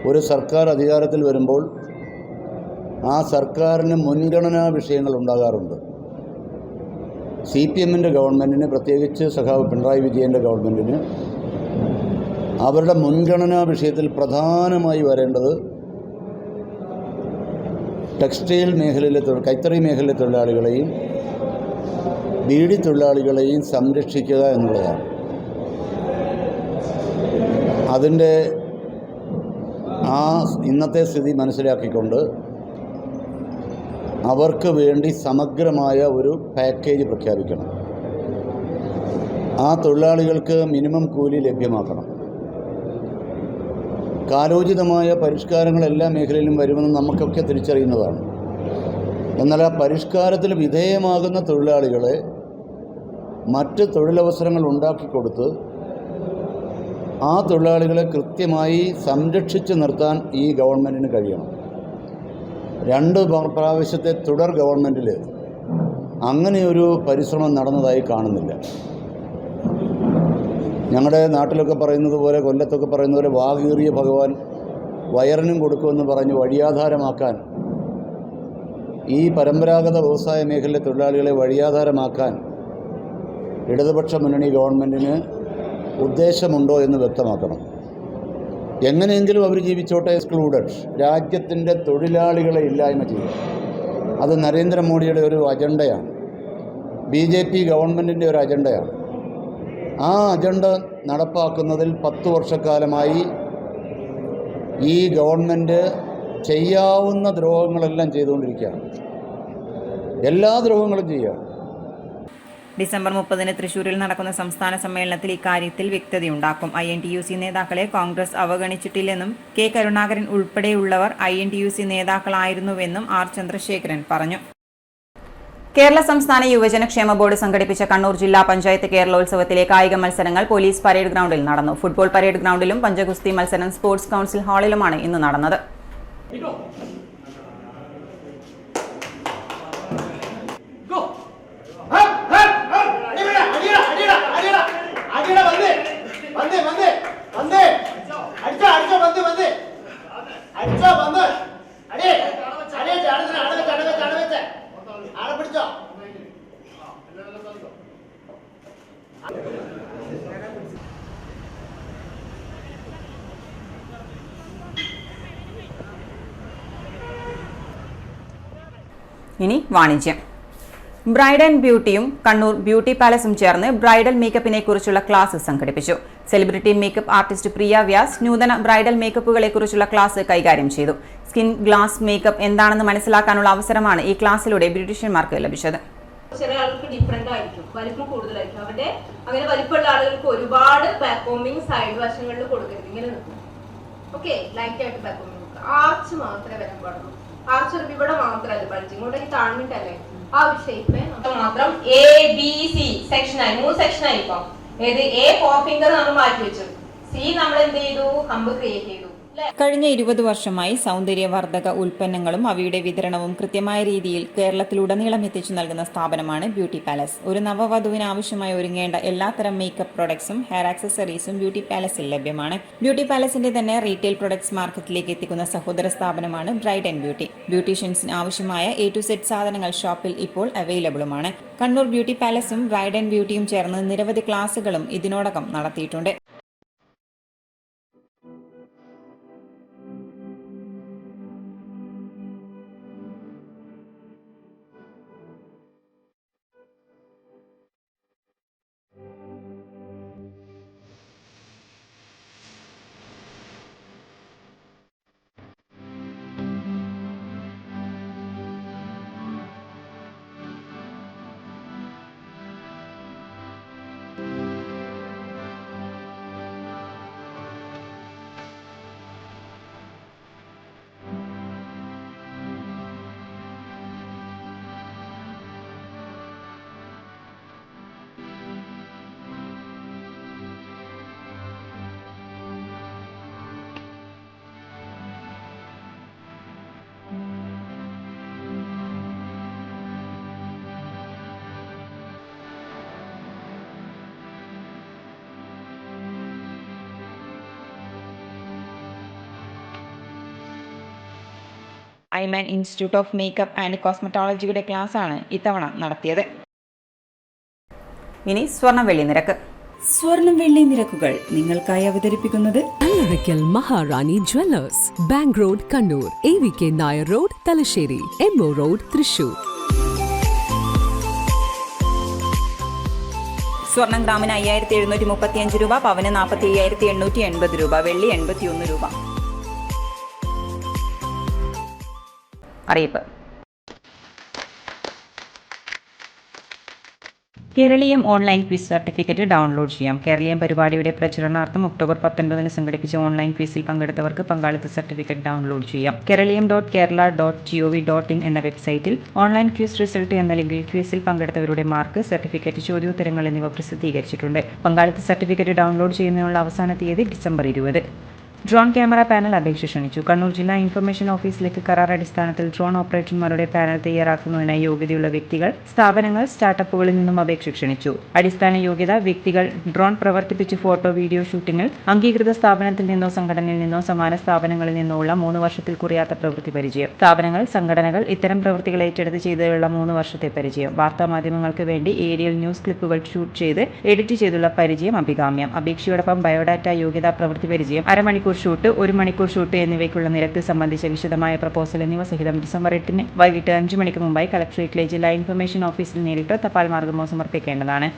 ഒരു സർക്കാർ അധികാരത്തിൽ വരുമ്പോൾ ആ സർക്കാരിന് മുൻഗണനാ വിഷയങ്ങൾ ഉണ്ടാകാറുണ്ട്. CPMൻ്റെ ഗവൺമെൻറ്റിന്, പ്രത്യേകിച്ച് സഖാവ് പിണറായി വിജയൻ്റെ ഗവൺമെൻറ്റിന് അവരുടെ മുൻഗണനാ വിഷയത്തിൽ പ്രധാനമായി വരേണ്ടത് ടെക്സ്റ്റൈൽ മേഖലയിലെ കൈത്തറി മേഖലയിലെ തൊഴിലാളികളെയും ബീഡി തൊഴിലാളികളെയും സംരക്ഷിക്കുക എന്നുള്ളതാണ്. അതിൻ്റെ ഇന്നത്തെ സ്ഥിതി മനസ്സിലാക്കിക്കൊണ്ട് അവർക്ക് വേണ്ടി സമഗ്രമായ ഒരു പാക്കേജ് പ്രഖ്യാപിക്കണം. ആ തൊഴിലാളികൾക്ക് മിനിമം കൂലി ലഭ്യമാക്കണം. കാലോചിതമായ പരിഷ്കാരങ്ങൾ എല്ലാ മേഖലയിലും വരുമെന്ന് നമുക്കൊക്കെ തിരിച്ചറിയുന്നതാണ്. എന്നാൽ ആ പരിഷ്കാരത്തിന് വിധേയമാകുന്ന തൊഴിലാളികളെ മറ്റ് തൊഴിലവസരങ്ങൾ ഉണ്ടാക്കിക്കൊടുത്ത് ആ തൊഴിലാളികളെ കൃത്യമായി സംരക്ഷിച്ച് നിർത്താൻ ഈ ഗവൺമെൻറ്റിന് കഴിയണം. 2 പ്രാവശ്യത്തെ തുടർ ഗവൺമെൻറ്റിൽ അങ്ങനെയൊരു പരിശ്രമം നടന്നതായി കാണുന്നില്ല. ഞങ്ങളുടെ നാട്ടിലൊക്കെ പറയുന്നത് പോലെ, കൊല്ലത്തൊക്കെ പറയുന്നത് പോലെ, വാകീറിയ ഭഗവാൻ വയറിനും കൊടുക്കുമെന്ന് പറഞ്ഞ് വഴിയാധാരമാക്കാൻ, ഈ പരമ്പരാഗത വ്യവസായ മേഖലയിലെ തൊഴിലാളികളെ വഴിയാധാരമാക്കാൻ ഇടതുപക്ഷ മുന്നണി ഗവൺമെൻറ്റിന് ഉദ്ദേശമുണ്ടോ എന്ന് വ്യക്തമാക്കണം. എങ്ങനെയെങ്കിലും അവർ ജീവിച്ചോട്ടെ, എക്സ്ക്ലൂഡഡ്, രാജ്യത്തിൻ്റെ തൊഴിലാളികളെ ഇല്ലായ്മ ചെയ്യുക. അത് നരേന്ദ്രമോദിയുടെ ഒരു അജണ്ടയാണ്, BJP ഗവൺമെൻറ്റിൻ്റെ ഒരു അജണ്ടയാണ്. ആ അജണ്ട നടപ്പാക്കുന്നതിൽ 10 വർഷക്കാലമായി ഈ ഗവൺമെൻറ് ചെയ്യാവുന്ന ദ്രോഹങ്ങളെല്ലാം ചെയ്തുകൊണ്ടിരിക്കുകയാണ്. എല്ലാ ദ്രോഹങ്ങളും ചെയ്യുകയാണ്. ഡിസംബർ 30 തൃശൂരിൽ നടക്കുന്ന സംസ്ഥാന സമ്മേളനത്തിൽ ഇക്കാര്യത്തിൽ വ്യക്തതയുണ്ടാക്കും. INTUC നേതാക്കളെ കോൺഗ്രസ് അവഗണിച്ചിട്ടില്ലെന്നും കെ കരുണാകരൻ ഉൾപ്പെടെയുള്ളവർ INTUC നേതാക്കളായിരുന്നുവെന്നും R ചന്ദ്രശേഖരൻ പറഞ്ഞു. കേരള സംസ്ഥാന യുവജനക്ഷേമ ബോർഡ് സംഘടിപ്പിച്ച കണ്ണൂർ ജില്ലാ പഞ്ചായത്ത് കേരളോത്സവത്തിലെ കായിക മത്സരങ്ങൾ പോലീസ് പരേഡ് ഗ്രൗണ്ടിൽ നടന്നു. ഫുട്ബോൾ പരേഡ് ഗ്രൗണ്ടിലും പഞ്ചഗുസ്തി മത്സരം സ്പോർട്സ് കൗൺസിൽ ഹാളിലുമാണ് ഇന്ന് നടന്നത്. ഇനി വാണിജ്യം. ബ്രൈഡ് ആൻഡ് ബ്യൂട്ടിയും കണ്ണൂർ ബ്യൂട്ടി പാലസും ചേർന്ന് ബ്രൈഡൽ മേക്കപ്പിനെ കുറിച്ചുള്ള ക്ലാസ് സംഘടിപ്പിച്ചു. സെലിബ്രിറ്റി മേക്കപ്പ് ആർട്ടിസ്റ്റ് പ്രിയ വ്യാസ് നൂതന ബ്രൈഡൽ മേക്കപ്പുകളെ കുറിച്ചുള്ള ക്ലാസ് കൈകാര്യം ചെയ്തു. സ്കിൻ ഗ്ലാസ് മേക്കപ്പ് എന്താണെന്ന് മനസ്സിലാക്കാനുള്ള അവസരമാണ് ഈ ക്ലാസ്സിലൂടെ ബ്യൂട്ടീഷ്യന്മാർക്ക് ലഭിച്ചത്. ചില ആൾക്ക് ഡിഫറെന്റ് ആയിരിക്കും, വലിപ്പം കൂടുതലായിരിക്കും. അവരുടെ അങ്ങനെ വലിപ്പമുള്ള ആളുകൾക്ക് ഒരുപാട് ബാക്കോമിങ് സൈഡ് വശങ്ങളിൽ കൊടുക്കരുത്, ഇങ്ങനെ നിൽക്കും. ഓക്കെ, ലൈറ്റ് ആയിട്ട് ബാക്കോമിങ് ആർച്ച് മാത്രമേ വരാൻ പാടുള്ളൂ. ആർച്ച് ഇവിടെ മാത്രമല്ല, ബൾജിങ് കൊണ്ട് താഴ്ന്നിട്ടല്ലേ ആ ഒരു ഷേപ്പില് മാത്രം ABC സെക്ഷനായി 3 സെക്ഷനായി. ഇപ്പം ഏത് A4 ഫിംഗർ നമ്മൾ മാറ്റി വെച്ചു, C നമ്മൾ എന്ത് ചെയ്തു, ഹമ്പ് ക്രിയേറ്റ് ചെയ്തു. കഴിഞ്ഞ 20 വർഷമായി സൗന്ദര്യവർദ്ധക ഉൽപ്പന്നങ്ങളും അവയുടെ വിതരണവും കൃത്യമായ രീതിയിൽ കേരളത്തിലുടനീളം എത്തിച്ചു നൽകുന്ന സ്ഥാപനമാണ് ബ്യൂട്ടി പാലസ്. ഒരു നവവധുവിന് ആവശ്യമായി ഒരുങ്ങേണ്ട എല്ലാത്തരം മേക്കപ്പ് പ്രൊഡക്ട്സും ഹെയർ ആക്സസറീസും ബ്യൂട്ടി പാലസിൽ ലഭ്യമാണ്. ബ്യൂട്ടി പാലസിന്റെ തന്നെ റീറ്റെയിൽ പ്രൊഡക്ട്സ് മാർക്കറ്റിലേക്ക് എത്തിക്കുന്ന സഹോദര സ്ഥാപനമാണ് ബ്രൈഡ് ആൻഡ് ബ്യൂട്ടി. ബ്യൂട്ടീഷ്യൻസിന് ആവശ്യമായ A to Z സാധനങ്ങൾ ഷോപ്പിൽ ഇപ്പോൾ അവൈലബിളുമാണ്. കണ്ണൂർ ബ്യൂട്ടി പാലസും ബ്രൈഡ് ആൻഡ് ബ്യൂട്ടിയും ചേർന്ന് നിരവധി ക്ലാസുകളും ഇതിനോടകം നടത്തിയിട്ടുണ്ട്. Aiman institute of makeup and കോസ്മെറ്റോളജിയുടെ ക്ലാസ്സാണ് ഇത്തവണ നടത്തിയത്. ഇനി സ്വർണം വെള്ളി നിരക്ക്. സ്വർണം വെള്ളി നിരക്കുകൾ നിങ്ങൾക്കായി അവതരിപ്പിക്കുന്നത് Allarakkal Maharani jewellers, bank road Kannur, AVK Nair road Thalassery, MO road Thrissur. സ്വർണം ഗ്രാമിന് 5735 രൂപ, പവന് 45,880 രൂപ, വെള്ളി 81 രൂപ. അറിയിപ്പ്. Keraleeyam online quiz certificate download ചെയ്യാം. കേരളീയം പരിപാടിയുടെ പ്രചരണാർത്ഥം ഒക്ടോബർ 19 സംഘടിപ്പിച്ച ഓൺലൈൻ ക്വിസിൽ പങ്കെടുത്തവർക്ക് പങ്കാളിത്ത സർട്ടിഫിക്കറ്റ് ഡൗൺലോഡ് ചെയ്യാം. keralium.kerala.gov.in എന്ന വെബ്സൈറ്റിൽ ഓൺലൈൻ ക്വിസ് റിസൾട്ട് എന്ന ലിങ്കിൽ ക്വിസിൽ പങ്കെടുത്തവരുടെ മാർക്ക്, സർട്ടിഫിക്കറ്റ്, ചോദ്യോത്തരങ്ങൾ എന്നിവ പ്രസിദ്ധീകരിച്ചിട്ടുണ്ട്. പങ്കാളിത്ത സർട്ടിഫിക്കറ്റ് ഡൗൺലോഡ് ചെയ്യുന്നതിനുള്ള അവസാന തീയതി ഡിസംബർ 20. ഡ്രോൺ ക്യാമറ പാനൽ അപേക്ഷ ക്ഷണിച്ചു. കണ്ണൂർ ജില്ലാ ഇൻഫർമേഷൻ ഓഫീസിലേക്ക് കരാർ അടിസ്ഥാനത്തിൽ ഡ്രോൺ ഓപ്പറേറ്റർമാരുടെ പാനൽ തയ്യാറാക്കുന്നതിനായി യോഗ്യതയുള്ള വ്യക്തികൾ, സ്ഥാപനങ്ങൾ, സ്റ്റാർട്ടപ്പുകളിൽ നിന്നും അപേക്ഷ ക്ഷണിച്ചു. അടിസ്ഥാന യോഗ്യത: വ്യക്തികൾ ഡ്രോൺ പ്രവർത്തിപ്പിച്ച് ഫോട്ടോ, വീഡിയോ ഷൂട്ടിംഗിൽ അംഗീകൃത സ്ഥാപനത്തിൽ നിന്നോ സംഘടനയിൽ നിന്നോ സമാന സ്ഥാപനങ്ങളിൽ നിന്നോ ഉള്ള 3 വർഷത്തിൽ കുറയാത്ത പ്രവൃത്തി പരിചയം. സ്ഥാപനങ്ങൾ, സംഘടനകൾ ഇത്തരം പ്രവൃത്തികൾ ഏറ്റെടുത്ത് ചെയ്തതിലുള്ള 3 വർഷത്തെ പരിചയം. വാർത്താമാധ്യമങ്ങൾക്ക് വേണ്ടി ഏരിയൽ ന്യൂസ് ക്ലിപ്പുകൾ ഷൂട്ട് ചെയ്ത് എഡിറ്റ് ചെയ്തുള്ള പരിചയം അഭികാമ്യം. അപേക്ഷയോടൊപ്പം ബയോഡാറ്റ, യോഗ്യത, പ്രവൃത്തി പരിചയം, അരമണിക്കൂർ ഷൂട്ട്, 1 മണിക്കൂർ ഷൂട്ട് എന്നിവയ്ക്കുള്ള നിരക്ക് സംബന്ധിച്ച വിശദമായ പ്രപ്പോസൽ എന്നിവ സഹിതം ഡിസംബർ 8 വൈകിട്ട് 5 മണിക്ക് മുമ്പായി കളക്ടറേറ്റിലെ ജില്ലാ ഇൻഫർമേഷൻ ഓഫീസിൽ നേരിട്ടോ തപാൽ മാർഗമോ സമർപ്പിക്കേണ്ടതാണ്.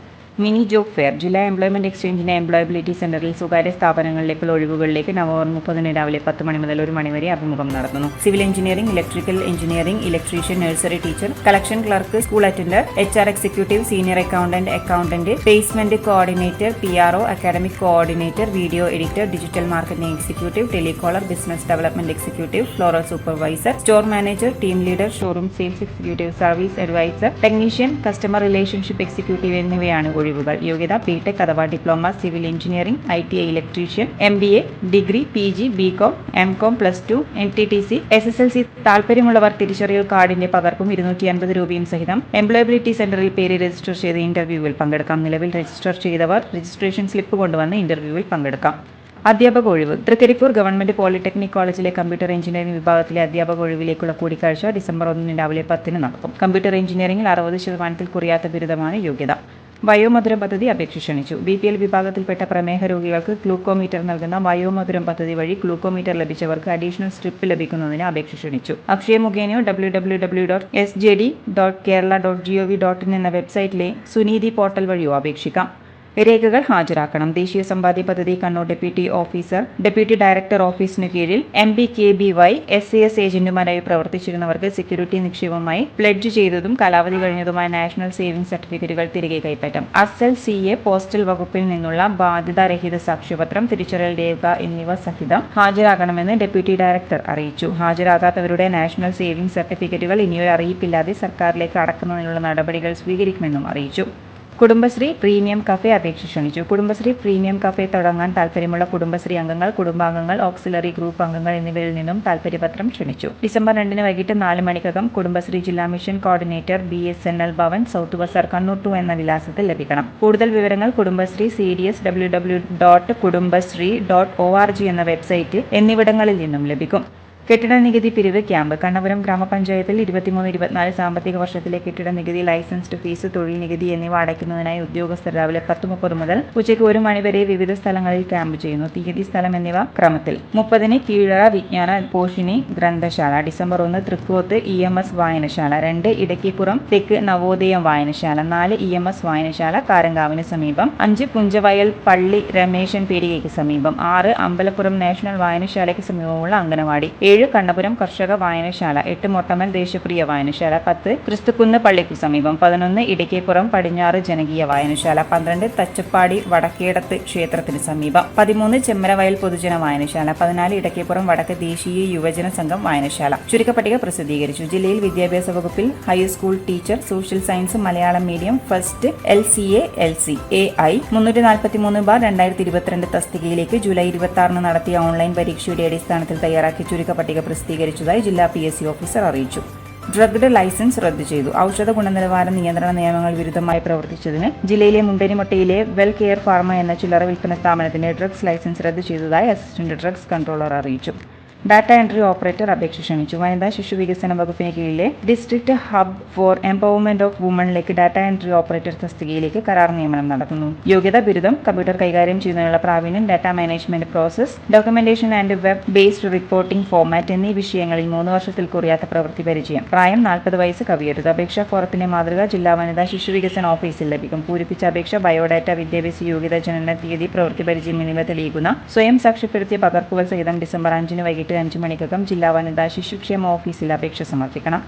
Mini job fair. ജില്ലാ എംപ്ലോയ്മെന്റ് എക്സ്ചേഞ്ചിന്റെ എംപ്ലോയബിലിറ്റി സെന്ററിൽ സ്വകാര്യ സ്ഥാപനങ്ങളിലേക്കുള്ള ഒഴിവുകളിലേക്ക് നവംബർ 30 രാവിലെ 10 മണി മുതൽ 1 മണി വരെ അഭിമുഖം നടത്തുന്നു. Civil engineering, electrical engineering, electrician, nursery teacher, collection clerk, school attender, HR executive, senior accountant, placement coordinator, PRO, academic coordinator, video editor, digital marketing executive, telecaller, business development executive, floral supervisor, store manager, team leader, showroom sales executive, service adviser, technician, customer relationship executive എന്നിവയാണ് ഒഴിവുകൾ. യോഗ്യത: BTech അഥവാ diploma, civil engineering, ITI electrician, MBA, degree, PG, BCom, MCom, +2, NTTC, SSLC. താല്പര്യമുള്ളവർ തിരിച്ചറിയൽ കാർഡിന്റെ പകർപ്പും 250 രൂപയും സഹിതം employability സെന്ററിൽ പേര് രജിസ്റ്റർ ചെയ്ത് ഇന്റർവ്യൂവിൽ പങ്കെടുക്കാം. നിലവിൽ രജിസ്റ്റർ ചെയ്തവർ രജിസ്ട്രേഷൻ സ്ലിപ്പ് കൊണ്ടുവന്ന് ഇന്റർവ്യൂവിൽ പങ്കെടുക്കാം. അധ്യാപക ഒഴിവ്. തൃക്കരിപ്പൂർ ഗവൺമെന്റ് പോളിടെക്നിക് കോളേജിലെ കമ്പ്യൂട്ടർ എഞ്ചിനീയറിംഗ് വിഭാഗത്തിലെ അധ്യാപക ഒഴിവിലേക്കുള്ള കൂടിക്കാഴ്ച ഡിസംബർ 1 രാവിലെ 10 നടക്കും. കമ്പ്യൂട്ടർ എഞ്ചിനീയറിംഗിൽ 60% കുറയാത്ത ബിരുദമാണ് യോഗ്യത. വയോമധുരം പദ്ധതി അപേക്ഷ ക്ഷണിച്ചു. BPL വിഭാഗത്തിൽപ്പെട്ട പ്രമേഹ രോഗികൾക്ക് ഗ്ലൂക്കോമീറ്റർ നൽകുന്ന വയോമധുരം പദ്ധതി വഴി ഗ്ലൂക്കോമീറ്റർ ലഭിച്ചവർക്ക് അഡീഷണൽ സ്ട്രിപ്പ് ലഭിക്കുന്നതിന് അപേക്ഷ ക്ഷണിച്ചു. അക്ഷയ മുഖേനയോ www.sjd.kerala.gov.in എന്ന വെബ്സൈറ്റിലെ സുനീതി പോർട്ടൽ വഴിയോ അപേക്ഷിക്കാം. രേഖകൾ ഹാജരാക്കണം. ദേശീയ സമ്പാദ്യ പദ്ധതി കണ്ണൂർ ഡെപ്യൂട്ടി ഡയറക്ടർ ഓഫീസിനു കീഴിൽ MBKBY SAS ഏജന്റുമാരായി പ്രവർത്തിച്ചിരുന്നവർക്ക് സെക്യൂരിറ്റി നിക്ഷേപമായി പ്ലെഡ്ജ് ചെയ്തതും കാലാവധി കഴിഞ്ഞതുമായ നാഷണൽ സേവിംഗ് സർട്ടിഫിക്കറ്റുകൾ തിരികെ കൈപ്പറ്റാം. അസൽ CA പോസ്റ്റൽ വകുപ്പിൽ നിന്നുള്ള ബാധ്യതാരഹിത സാക്ഷ്യപത്രം, തിരിച്ചറിയൽ രേഖ എന്നിവ സഹിതം ഹാജരാകണമെന്ന് ഡെപ്യൂട്ടി ഡയറക്ടർ അറിയിച്ചു. ഹാജരാകാത്തവരുടെ നാഷണൽ സേവിംഗ് സർട്ടിഫിക്കറ്റുകൾ ഇനിയൊരു അറിയിപ്പില്ലാതെ സർക്കാരിലേക്ക് അടക്കുന്നതിനുള്ള നടപടികൾ സ്വീകരിക്കുമെന്നും അറിയിച്ചു. കുടുംബശ്രീ പ്രീമിയം കഫേ അപേക്ഷ ക്ഷണിച്ചു. കുടുംബശ്രീ പ്രീമിയം കഫേ തുടങ്ങാൻ താൽപ്പര്യമുള്ള കുടുംബശ്രീ അംഗങ്ങൾ, കുടുംബാംഗങ്ങൾ, ഓക്സിലറി ഗ്രൂപ്പ് അംഗങ്ങൾ എന്നിവരിൽ നിന്നും താൽപ്പര്യപത്രം ക്ഷണിച്ചു. ഡിസംബർ 2 വൈകിട്ട് 4 മണിക്കകം കുടുംബശ്രീ ജില്ലാ mission coordinator, BSNL Bhavan, south Bazar, Kannur 2 എന്ന വിലാസത്തിൽ ലഭിക്കണം. കൂടുതൽ വിവരങ്ങൾ കുടുംബശ്രീ CDS www.kudumbashree.org എന്ന വെബ്സൈറ്റ് എന്നിവിടങ്ങളിൽ നിന്നും ലഭിക്കും. കെട്ടിട നികുതി പിരിവ് ക്യാമ്പ്. കണ്ണപുരം ഗ്രാമപഞ്ചായത്തിൽ 23-24 സാമ്പത്തിക വർഷത്തിലെ കെട്ടിട നികുതി, ലൈസൻസ്ഡ് ഫീസ്, തൊഴിൽ നികുതി എന്നിവ അടയ്ക്കുന്നതിനായി ഉദ്യോഗസ്ഥർ രാവിലെ 10:30 മുതൽ ഉച്ചയ്ക്ക് 1 മണി വരെ വിവിധ സ്ഥലങ്ങളിൽ ക്യാമ്പ് ചെയ്യുന്നു. തീയതി, സ്ഥലം എന്നിവ ക്രമത്തിൽ: 30 കീഴറ വിജ്ഞാന പോഷിണി ഗ്രന്ഥശാല, ഡിസംബർ 1 തൃക്കോത്ത് EMS വായനശാല, 2 ഇടക്കിപ്പുറം തെക്ക് നവോദയം വായനശാല, 4 EMS വായനശാല കാരങ്കാവിന് സമീപം, 5 പുഞ്ചവയൽ പള്ളി രമേശൻ പീടികയ്ക്ക് സമീപം, 6 അമ്പലപ്പുറം നാഷണൽ വായനശാലയ്ക്ക് സമീപമുള്ള അംഗനവാടി, 7 കണ്ണപുരം കർഷക വായനശാല, 8 മൊട്ടമൽ ദേശപ്രിയ വായനശാല, 10 ക്രിസ്തുക്കുന്ന് പള്ളിക്കു സമീപം, 11 ഇടക്കേപ്പുറം പടിഞ്ഞാറ് ജനകീയ വായനശാല, 12 തച്ചപ്പാടി വടക്കേടത്ത് ക്ഷേത്രത്തിന് സമീപം, 13 ചെമ്മരവയൽ പൊതുജന വായനശാല, 14 ഇടക്കേപ്പുറം വടക്ക് ദേശീയ യുവജന സംഘം വായനശാല. ചുരുക്കപ്പട്ടിക പ്രസിദ്ധീകരിച്ചു. ജില്ലയിൽ വിദ്യാഭ്യാസ വകുപ്പിൽ high school teacher, social science, Malayalam medium, first LCA LC AI 343/2022 തസ്തികയിലേക്ക് ജൂലൈ 26 നടത്തിയ ഓൺലൈൻ പരീക്ഷയുടെ അടിസ്ഥാനത്തിൽ തയ്യാറാക്കി ചുരുക്കപ്പട്ടിക പ്രസിദ്ധീകരിച്ചതായി ജില്ലാ PSC ഓഫീസർ അറിയിച്ചു. ഡ്രഗ്ഡ് ലൈസൻസ് റദ്ദു ചെയ്തു. ഔഷധ ഗുണനിലവാര നിയന്ത്രണ നിയമങ്ങൾ വിരുദ്ധമായി പ്രവർത്തിച്ചതിന് ജില്ലയിലെ മുണ്ടേരിമുട്ടയിലെ വെൽ കെയർ ഫാർമ എന്ന ചില്ലറ വിൽപ്പന സ്ഥാപനത്തിന്റെ ഡ്രഗ്സ് ലൈസൻസ് റദ്ദു ചെയ്തതായി അസിസ്റ്റന്റ് ഡ്രഗ്സ് കൺട്രോളർ അറിയിച്ചു. ഡാറ്റ എൻട്രി ഓപ്പറേറ്റർ അപേക്ഷ ക്ഷണിച്ചു. വനിതാ ശിശു വികസന വകുപ്പിന് കീഴിലെ district hub for empowerment of വുമണിലേക്ക് ഡാറ്റ എൻട്രി ഓപ്പറേറ്റർ തസ്തികയിലേക്ക് കരാർ നിയമനം നടത്തുന്നു. യോഗ്യത ബിരുദം, കമ്പ്യൂട്ടർ കൈകാര്യം ചെയ്യുന്നതിനുള്ള പ്രാവീണ്യം, data management process, documentation and web based reporting format എന്നീ വിഷയങ്ങളിൽ 3 വർഷത്തിൽ കുറയാത്ത പ്രവൃത്തി പരിചയം. പ്രായം 40 വയസ്സ് കവിയരുത്. അപേക്ഷാ ഫോറത്തിന്റെ മാതൃക ജില്ലാ വനിതാ ശിശു വികസന ഓഫീസിൽ ലഭിക്കും. പൂരിപ്പിച്ച അപേക്ഷ, ബയോഡാറ്റ, വിദ്യാഭ്യാസ യോഗ്യത, ജനന തീയതി, പ്രവൃത്തി പരിചയം എന്നിവ തെളിയിക്കുന്ന സ്വയം സാക്ഷ്യപ്പെടുത്തിയ പകർപ്പുകൾ സഹിതം ഡിസംബർ 5 വൈകിട്ട് 5 മണിക്കകം ജില്ലാ വനിതാ ശിശുക്ഷേമ ഓഫീസിൽ അപേക്ഷ സമർപ്പിക്കണം.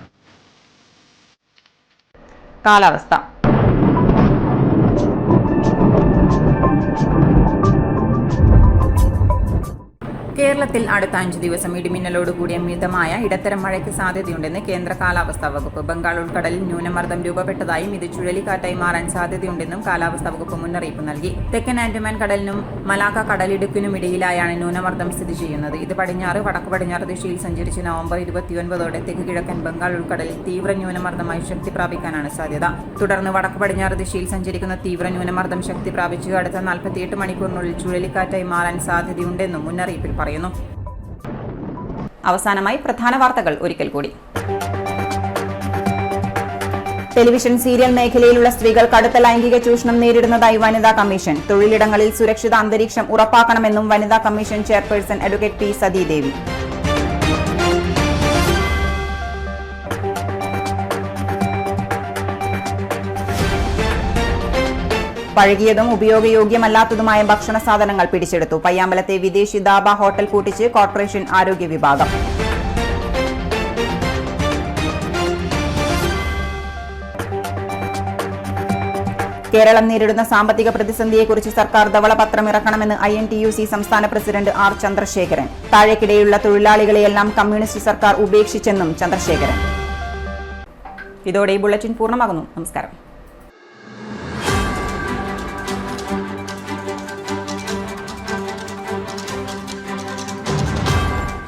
കാലാവസ്ഥ. കേരളത്തിൽ അടുത്ത 5 ദിവസം ഇടിമിന്നലോടുകൂടിയ മിതമായ ഇടത്തരം മഴയ്ക്ക് സാധ്യതയുണ്ടെന്ന് കേന്ദ്ര കാലാവസ്ഥാ വകുപ്പ്. ബംഗാൾ ഉൾക്കടലിൽ ന്യൂനമർദ്ദം രൂപപ്പെട്ടതായും ഇത് ചുഴലിക്കാറ്റായി മാറാൻ സാധ്യതയുണ്ടെന്നും കാലാവസ്ഥാ വകുപ്പ് മുന്നറിയിപ്പ് നൽകി. തെക്കൻ ആൻഡമാൻ കടലിനും മലാക്ക കടലിടുക്കിനുമിടയിലായാണ് ന്യൂനമർദ്ദം സ്ഥിതി ചെയ്യുന്നത്. ഇത് പടിഞ്ഞാറ് വടക്ക് പടിഞ്ഞാറ് ദിശയിൽ സഞ്ചരിച്ച് നവംബർ 29ഓടെ തെക്ക് കിഴക്കൻ ബംഗാൾ ഉൾക്കടലിൽ തീവ്ര ന്യൂനമർദ്ദമായി ശക്തി പ്രാപിക്കാനാണ് സാധ്യത. തുടർന്ന് വടക്ക് പടിഞ്ഞാറ് ദിശയിൽ സഞ്ചരിക്കുന്ന തീവ്ര ന്യൂനമർദ്ദം ശക്തി പ്രാപിച്ച് അടുത്ത 48 മണിക്കൂറിനുള്ളിൽ ചുഴലിക്കാറ്റായി മാറാൻ സാധ്യതയുണ്ടെന്നും മുന്നറിയിപ്പിൽ പറയുന്നു. അവസാനമായി പ്രധാന വാർത്തകൾ ഒരിക്കൽ കൂടി. ടെലിവിഷൻ സീരിയൽ മേഖലയിലുള്ള സ്ത്രീകൾ കടുത്ത ലൈംഗിക ചൂഷണം നേരിടുന്നതായി വനിതാ കമ്മീഷൻ. തൊഴിലിടങ്ങളിൽ സുരക്ഷിത അന്തരീക്ഷം ഉറപ്പാക്കണമെന്നും വനിതാ commission chairperson advocate P Sathidevi. പഴകിയതും ഉപയോഗയോഗ്യമല്ലാത്തതുമായ ഭക്ഷണ സാധനങ്ങൾ പിടിച്ചെടുത്തു. പയ്യാമ്പലത്തെ വിദേശി ദാബ ഹോട്ടൽ പൂട്ടിച്ച് കോർപ്പറേഷൻ ആരോഗ്യ വിഭാഗം. കേരളം നേരിടുന്ന സാമ്പത്തിക പ്രതിസന്ധിയെക്കുറിച്ച് സർക്കാർ ധവളപത്രം ഇറക്കണമെന്ന് INTUC സംസ്ഥാന പ്രസിഡന്റ് ആർ ചന്ദ്രശേഖരൻ. താഴെക്കിടയിലുള്ള തൊഴിലാളികളെയെല്ലാം കമ്മ്യൂണിസ്റ്റ് സർക്കാർ ഉപേക്ഷിച്ചെന്നും ചന്ദ്രശേഖരൻ. ഇതോടെ ഈ ബുള്ളറ്റിൻ പൂർണ്ണമാകുന്നു. നമസ്കാരം.